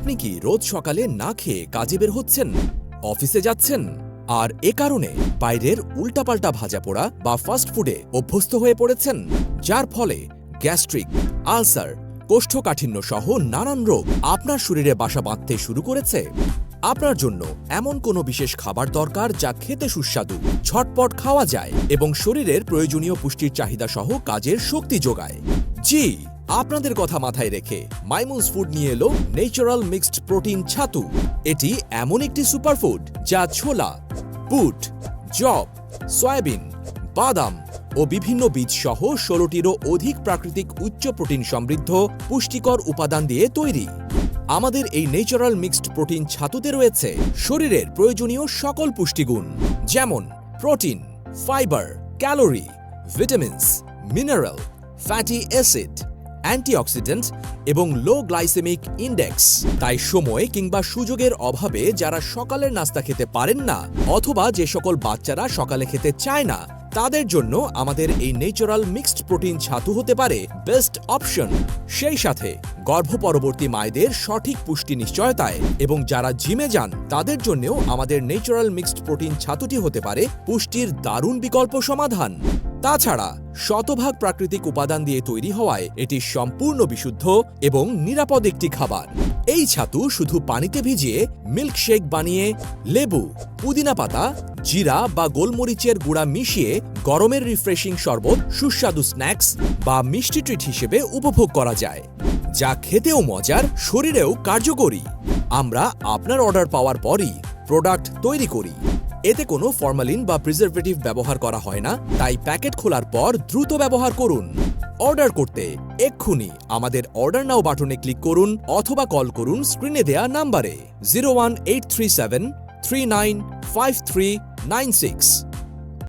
আপনি কি রোজ সকালে না খেয়ে কাজে বের হচ্ছেন, অফিসে যাচ্ছেন, আর এ কারণে বাইরের উল্টাপাল্টা ভাজা পোড়া বা ফাস্ট ফুডে অভ্যস্ত হয়ে পড়েছেন, যার ফলে গ্যাস্ট্রিক, আলসার, কোষ্ঠকাঠিন্য সহ নানান রোগ আপনার শরীরে বাসা বাঁধতে শুরু করেছে? আপনার জন্য এমন কোনো বিশেষ খাবার দরকার যা খেতে সুস্বাদু, ঝটপট খাওয়া যায় এবং শরীরের প্রয়োজনীয় পুষ্টির চাহিদা সহ কাজের শক্তি যোগায়। জি, আপনাদের কথা মাথায় রেখে মাইমুনস ফুড নিয়ে এলো ন্যাচারাল মিক্সড প্রোটিন ছাতু। এটি এমন একটি সুপারফুড যা ছোলা, বুট, জব, সয়াবিন, বাদাম ও বিভিন্ন বীজ সহ 16টিরও অধিক প্রাকৃতিক উচ্চ প্রোটিন সমৃদ্ধ পুষ্টিকর উপাদান দিয়ে তৈরি। আমাদের এই ন্যাচারাল মিক্সড প্রোটিন ছাতুতে রয়েছে শরীরের প্রয়োজনীয় সকল পুষ্টিগুণ, যেমন protein, fibre, calorie, vitamins, mineral, fatty acid, antioxidant এবং লো গ্লাইসেমিক ইন্ডেক্স। তাই সময় কিংবা সুযোগের অভাবে যারা সকালের নাস্তা খেতে পারেন না, অথবা যে সকল বাচ্চারা সকালে খেতে চায় না, তাদের জন্য আমাদের এই ন্যাচারাল মিক্সড প্রোটিন ছাতু হতে পারে বেস্ট অপশন। সেই সাথে গর্ভপরবর্তী মায়েদের সঠিক পুষ্টি নিশ্চয়তায় এবং যারা জিমে যান তাদের জন্যও আমাদের ন্যাচারাল মিক্সড প্রোটিন ছাতুটি হতে পারে পুষ্টির দারুণ বিকল্প সমাধান। তাছাড়া শতভাগ প্রাকৃতিক উপাদান দিয়ে তৈরি হওয়ায় এটি সম্পূর্ণ বিশুদ্ধ এবং নিরাপদ একটি খাবার। এই ছাতু শুধু পানিতে ভিজিয়ে মিল্কশেক বানিয়ে লেবু, পুদিনা পাতা, জিরা বা গোলমরিচের গুঁড়া মিশিয়ে গরমের রিফ্রেশিং শরবত, সুস্বাদু স্ন্যাক্স বা মিষ্টি ট্রিট হিসেবে উপভোগ করা যায়, যা খেতেও মজার, শরীরেও কার্যকরী। আমরা আপনার অর্ডার পাওয়ার পরই প্রোডাক্ট তৈরি করি। এতে কোনো ফরমালিন বা প্রিজারভেটিভ ব্যবহার করা হয় না, তাই প্যাকেট খোলার পর দ্রুত ব্যবহার করুন। অর্ডার করতে এক্ষুনি আমাদের অর্ডার নাও বাটনে ক্লিক করুন অথবা কল করুন স্ক্রিনে দেয়া নাম্বারে 01837 395396।